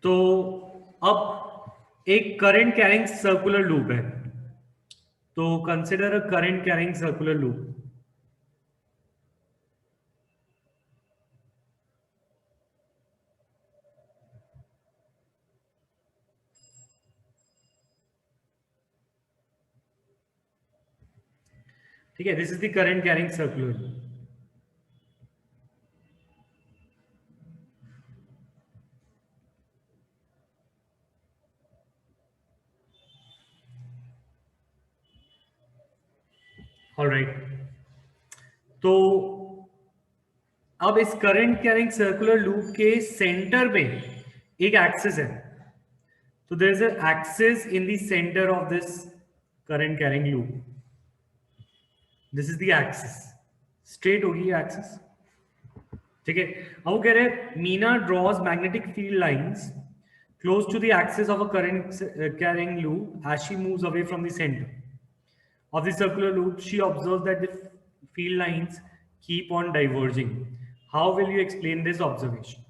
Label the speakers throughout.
Speaker 1: तो अब एक करंट कैरिंग सर्कुलर लूप है, तो consider a current carrying circular loop. ठीक है, this is the current carrying circular loop. Alright, तो अब इस करंट कैरिंग सर्कुलर लूप के सेंटर में एक एक्सिस है, तो there is an axis in the centre of this current carrying loop. This is the axis, straight होगी ये एक्सिस। ठीक है, अब वो कह रहे हैं Meena draws magnetic field lines close to the axis of a current carrying loop as she moves away from the center of the circular loop. She observes that the field lines keep on diverging. How will you explain this observation?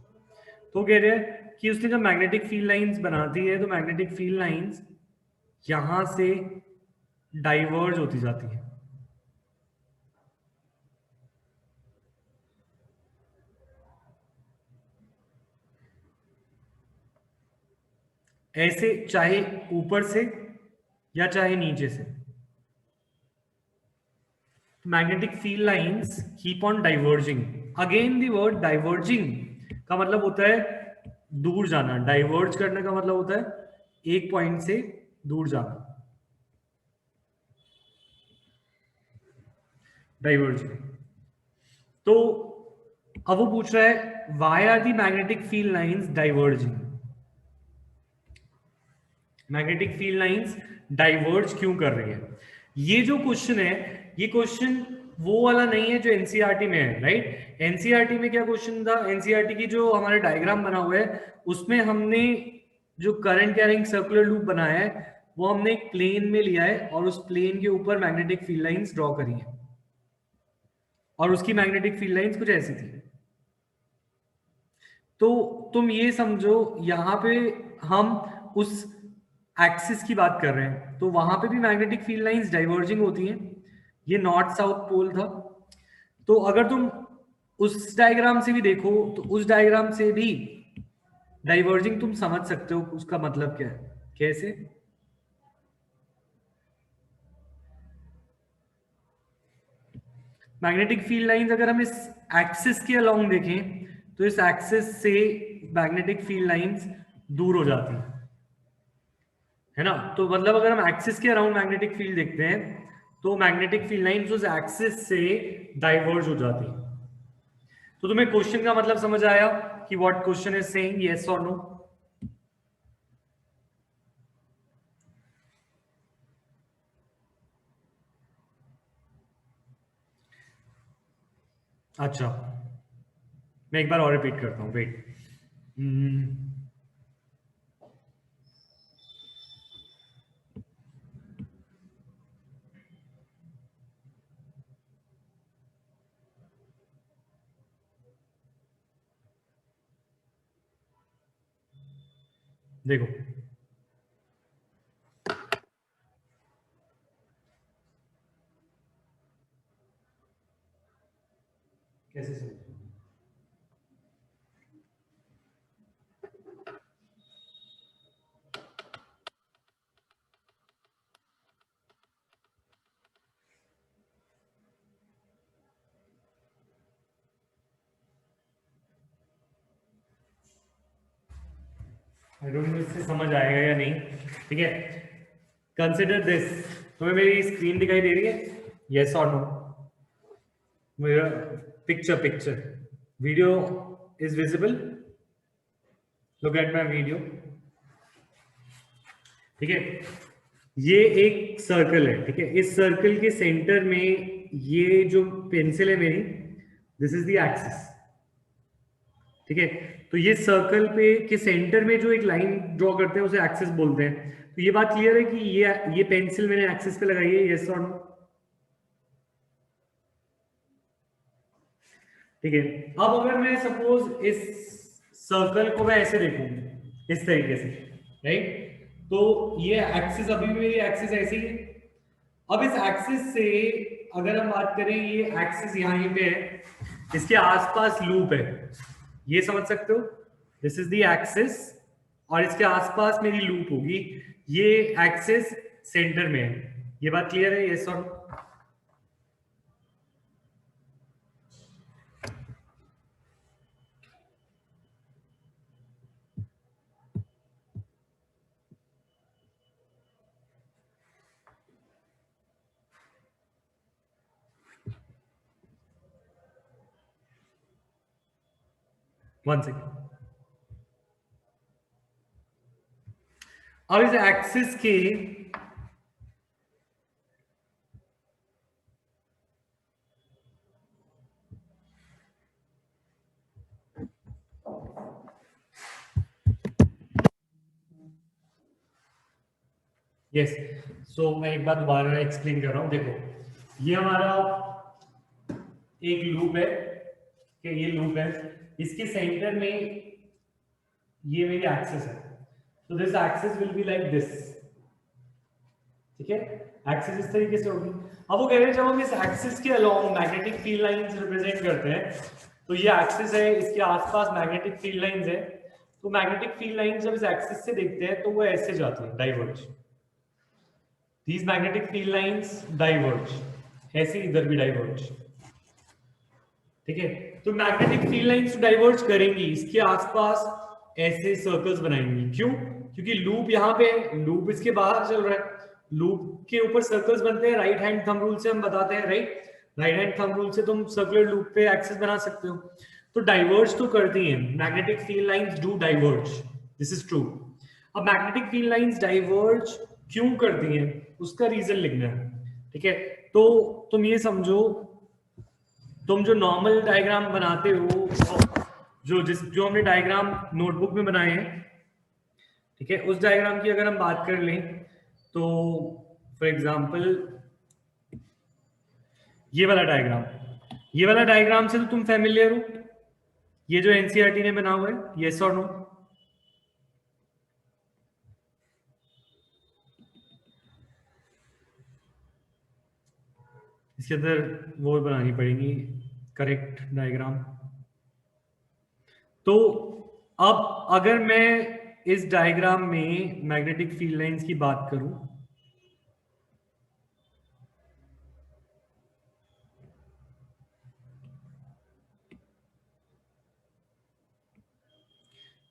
Speaker 1: तो कह रहे हैं कि उसने जब magnetic field lines बनाती है तो मैग्नेटिक फील्ड लाइंस यहां से डाइवर्ज होती जाती है, ऐसे, चाहे ऊपर से या चाहे नीचे से। Magnetic field lines keep on diverging. Again the word diverging का मतलब होता है दूर जाना, डाइवर्ज करने का मतलब होता है एक पॉइंट से दूर जाना, डाइवर्जिंग। तो अब वो पूछ रहा है why are the magnetic field lines diverging, magnetic field lines diverge क्यों कर रही है। ये जो क्वेश्चन है, ये क्वेश्चन वो वाला नहीं है जो एनसीईआरटी में है, राइट। एनसीईआरटी में क्या क्वेश्चन था, एनसीईआरटी की जो हमारा डायग्राम बना हुआ है उसमें हमने जो करंट कैरिंग सर्कुलर लूप बनाया है वो हमने एक प्लेन में लिया है और उस प्लेन के ऊपर मैग्नेटिक फील्ड लाइंस ड्रॉ करी है और उसकी मैग्नेटिक फील्ड लाइंस कुछ ऐसी थी। तो तुम ये समझो यहां पे हम उस एक्सिस की बात कर रहे हैं तो वहां पे भी मैग्नेटिक फील्ड लाइंस डाइवर्जिंग होती हैं। ये नॉर्थ साउथ पोल था, तो अगर तुम उस डायग्राम से भी देखो तो उस डायग्राम से भी डाइवर्जिंग तुम समझ सकते हो उसका मतलब क्या है। कैसे, मैग्नेटिक फील्ड लाइंस अगर हम इस एक्सिस के अलोंग देखें तो इस एक्सिस से मैग्नेटिक फील्ड लाइंस दूर हो जाती है ना। तो मतलब अगर हम एक्सिस के अराउंड मैग्नेटिक फील्ड देखते हैं तो मैग्नेटिक फील्ड लाइंस उस एक्सिस से डाइवर्ज हो जाती है। तो तुम्हें क्वेश्चन का मतलब समझ आया कि what question is saying, yes और नो। अच्छा, मैं एक बार और रिपीट करता हूँ, वेट। देखो, कैसे समझो, आई डोंट नो इससे समझ आएगा या नहीं। ठीक है, कंसिडर दिस, तुम्हें मेरी स्क्रीन दिखाई दे रही है, यस और नो। मेरा picture picture video is visible, look at my video. ठीक है, ये एक सर्कल है, ठीक है, इस सर्कल के सेंटर में ये जो पेंसिल है मेरी, दिस इज द एक्सिस। ठीक है, तो ये सर्कल पे के सेंटर में जो एक लाइन ड्रॉ करते हैं उसे एक्सिस बोलते हैं। तो ये बात क्लियर है कि ये पेंसिल मैंने एक्सिस पे लगाई है, यस और नो। ठीक है, अब अगर मैं सपोज इस सर्कल को मैं ऐसे देखूं, इस तरीके से, राइट। तो ये एक्सिस अभी भी मेरी एक्सिस ऐसी है। अब इस एक्सिस से अगर हम बात करें, ये एक्सिस यहाँ पे है, इसके आसपास लूप है, ये समझ सकते हो, दिस इज द एक्सिस और इसके आसपास मेरी लूप होगी, ये एक्सिस सेंटर में है। ये बात क्लियर है? यस और वन सेकेंड। अब इस एक्सिस के यस, सो मैं एक बार दोबारा एक्सप्लेन कर रहा हूं। देखो ये हमारा एक लूप है, कि ये लूप है, इसके सेंटर में ये मेरी एक्सिस है, तो this axis will be like this, ठीक है, एक्सिस इस तरीके से होगी। अब वो कह रहे हैं जब हम इस एक्सिस के along magnetic field lines represent करते हैं, तो ये एक्सिस है, इसके आसपास मैग्नेटिक फील्ड लाइंस है, तो मैग्नेटिक फील्ड लाइंस जब इस एक्सिस से देखते हैं तो वो ऐसे जाती है, diverge, these magnetic field lines diverge, ऐसे इधर भी डाइवर्ज, ठीक है। तो मैग्नेटिक फील्ड लाइंस डाइवर्ज करेंगी, इसके आसपास ऐसे सर्कल्स बनाएंगी, क्यों? क्योंकि लूप यहाँ पे, लूप इसके बाहर चल रहा है, लूप के ऊपर सर्कल्स बनते हैं, राइट हैंड थंब रूल से हम बताते हैं, right, right hand thumb rule से तुम सर्कुलर लूप पे एक्सिस बना सकते हो, तो डाइवर्ज तो करती हैं, magnetic field lines do diverge, this is true. अब मैग्नेटिक फील्ड लाइंस डाइवर्ज क्यों करती हैं, उसका रीजन लिखना है, ठीक है। तो तुम ये समझो, तुम जो नॉर्मल डायग्राम बनाते हो, जो हमने डायग्राम नोटबुक में बनाए हैं, ठीक है, उस डायग्राम की अगर हम बात कर लें तो फॉर एग्जांपल ये वाला डायग्राम, ये वाला डायग्राम से तो तुम फैमिलियर हो, ये जो एनसीईआरटी ने बना हुआ है, यस और नो? इसके अंदर वो बनानी पड़ेगी करेक्ट डायग्राम। तो अब अगर मैं इस डायग्राम में मैग्नेटिक फील्ड लाइंस की बात करूं,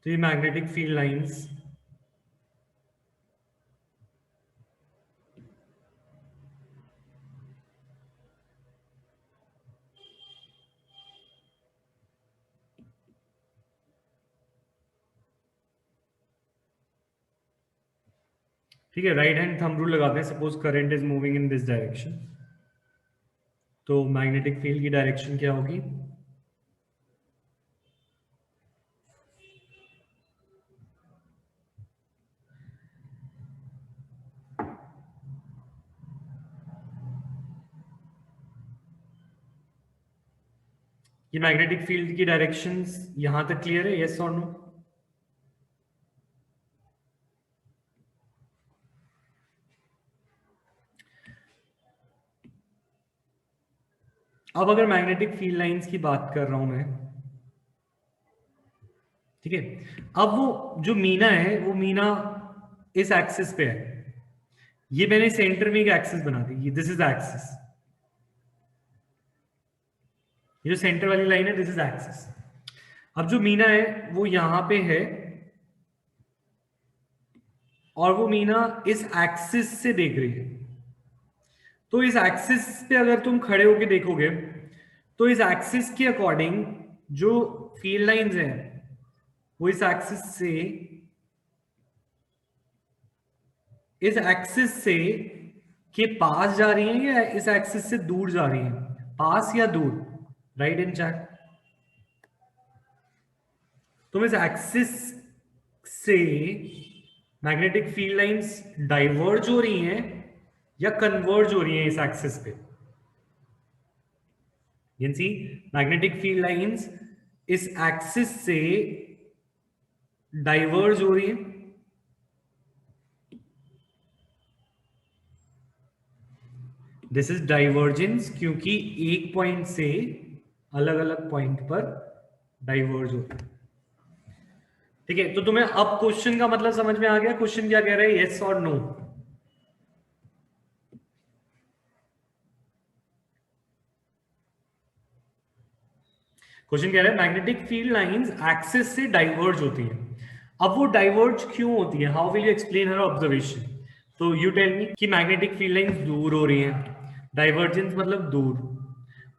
Speaker 1: तो ये मैग्नेटिक फील्ड लाइंस ठीक है, राइट हैंड थंब रूल लगाते हैं, suppose current is moving in this direction, तो मैग्नेटिक फील्ड की डायरेक्शन क्या होगी? ये मैग्नेटिक फील्ड की डायरेक्शंस यहां तक क्लियर है, यस और नो? अब अगर मैग्नेटिक फील्ड लाइंस की बात कर रहा हूं मैं, ठीक है, अब वो जो मीना है, वो मीना इस एक्सिस पे है, ये मैंने सेंटर में एक एक्सिस बना दी, ये दिस इज एक्सिस, ये जो सेंटर वाली लाइन है दिस इज एक्सिस। अब जो मीना है वो यहां पे है, और वो मीना इस एक्सिस से देख रही है, तो इस एक्सिस पे अगर तुम खड़े होके देखोगे तो इस एक्सिस के अकॉर्डिंग जो फील्ड लाइंस हैं वो इस एक्सिस से के पास जा रही हैं या इस एक्सिस से दूर जा रही हैं, पास या दूर, राइट इन चैट। तुम इस एक्सिस से मैग्नेटिक फील्ड लाइंस डाइवर्ज हो रही हैं या कन्वर्ज हो रही हैं इस एक्सिस पे? You can see magnetic field lines इस एक्सिस से डाइवर्ज हो रही है, दिस इज डाइवर्जेंस, क्योंकि एक पॉइंट से अलग अलग पॉइंट पर डाइवर्ज हो रही है। ठीक है, तो तुम्हें अब क्वेश्चन का मतलब समझ में आ गया, क्वेश्चन क्या कह रहा है, यस और नो। क्वेश्चन कह रहा है मैग्नेटिक फील्ड लाइंस एक्सिस से डाइवर्ज होती हैं। अब वो डाइवर्ज क्यों होती है, how will you explain her observation. तो यू टेल मी कि मैग्नेटिक फील्ड लाइंस दूर हो रही हैं, डाइवर्जेंस मतलब दूर।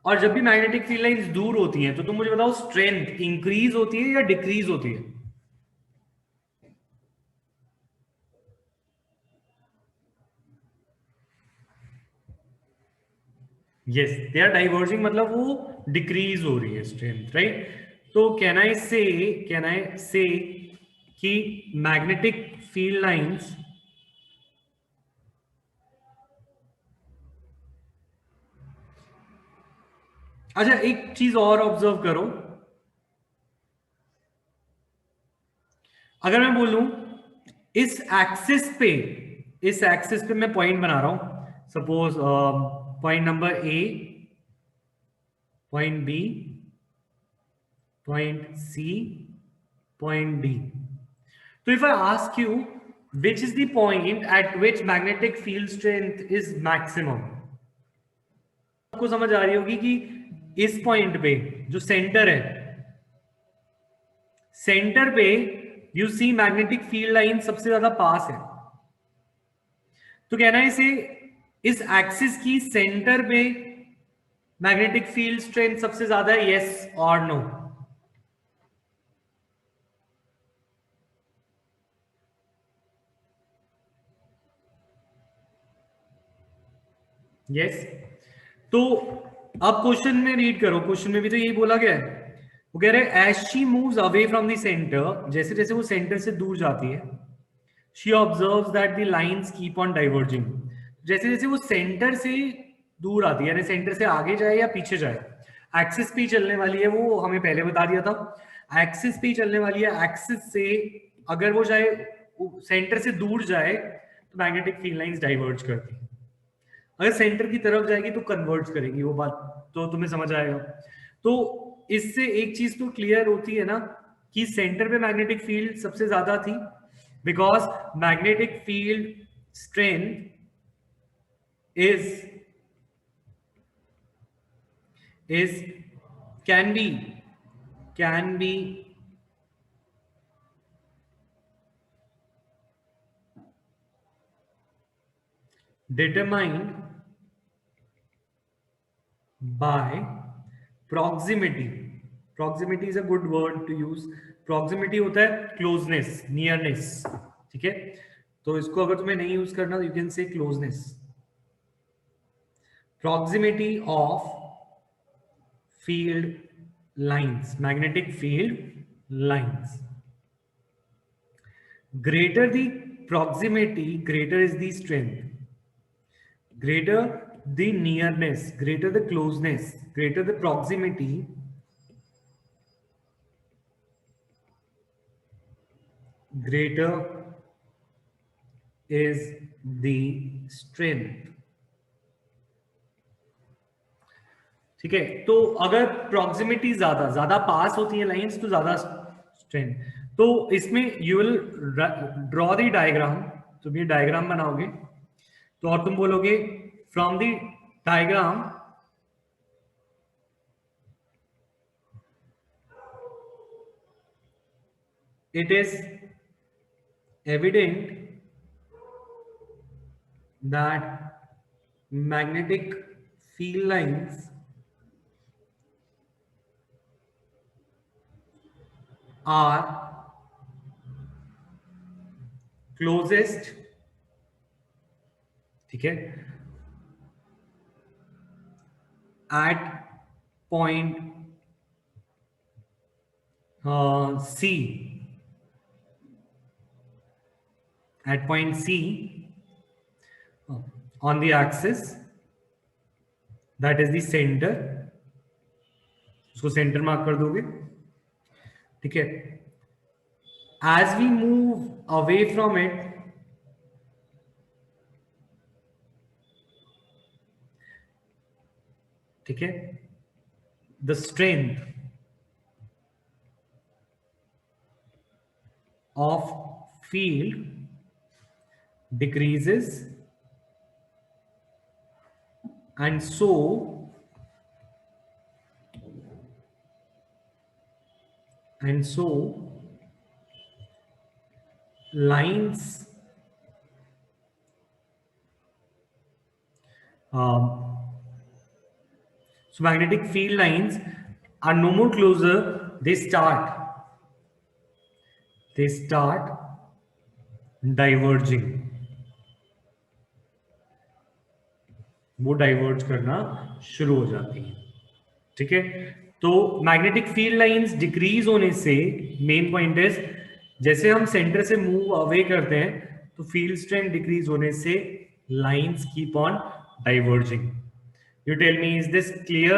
Speaker 1: और जब भी मैग्नेटिक फील्ड लाइंस दूर होती हैं तो तुम मुझे बताओ स्ट्रेंथ इंक्रीज होती है या डिक्रीज होती है। यस, दे आर डाइवर्जिंग, मतलब वो डिक्रीज हो रही है स्ट्रेंथ, राइट। तो कैन आई से कि मैग्नेटिक फील्ड लाइंस, अच्छा एक चीज और ऑब्जर्व करो, अगर मैं बोलूं इस एक्सिस पे, इस एक्सिस पे मैं पॉइंट बना रहा हूं, suppose point number A, point B, point C, point D. तो if I ask you which is the point at which magnetic field strength is maximum, आपको समझ आ रही होगी कि इस पॉइंट पे जो सेंटर है, सेंटर पे you see magnetic field line सबसे ज्यादा पास है। तो कहना है इसे इस एक्सिस की सेंटर पे मैग्नेटिक फील्ड स्ट्रेंथ सबसे ज्यादा है, यस और नो। यस, तो अब क्वेश्चन में रीड करो, क्वेश्चन में भी तो यही बोला गया है। वो कह रहे हैं as she moves away from the centre, जैसे जैसे वो सेंटर से दूर जाती है, she observes that the lines keep on diverging, जैसे जैसे वो सेंटर से दूर आती है, यानी सेंटर से आगे जाए या पीछे जाए, एक्सिस पे चलने वाली है, वो हमें पहले बता दिया था, एक्सिस पे चलने वाली है। एक्सिस से अगर वो जाए, सेंटर से दूर जाए तो मैग्नेटिक फील्ड लाइंस डाइवर्ज करती है, अगर सेंटर की तरफ जाएगी तो कन्वर्ज करेगी, वो बात तो तुम्हें समझ आएगा। तो इससे एक चीज तो क्लियर होती है ना कि सेंटर पे मैग्नेटिक फील्ड सबसे ज्यादा थी, because magnetic field strength is is can be determined by proximity. Proximity is a good word to use. Proximity होता है closeness, nearness, ठीक है। तो इसको अगर तुम्हें नहीं यूज करना, you can say closeness, proximity of field lines, magnetic field lines. Greater the proximity, greater is the strength. Greater the nearness, greater the closeness, greater the proximity, greater is the strength. ठीक है, तो अगर proximity ज्यादा ज्यादा पास होती है lines तो ज्यादा स्ट्रेंथ। तो इसमें you will draw the diagram, तुम ये डायग्राम बनाओगे तो, और तुम बोलोगे from the diagram it is evident that magnetic field lines are closest, ठीक है, at point C, at point C on the axis, that is the center, उसको सेंटर मार्क कर दोगे, ठीक है। as we move away from it, ठीक है, the strength of field decreases, and so lines so magnetic field lines are no more closer, they start diverging, वो diverge करना शुरू हो जाती है, ठीक है। तो मैग्नेटिक फील्ड लाइंस डिक्रीज होने से मेन पॉइंट इज, जैसे हम सेंटर से मूव अवे करते हैं तो फील्ड स्ट्रेंथ डिक्रीज होने से lines keep on diverging. You tell me, is this clear?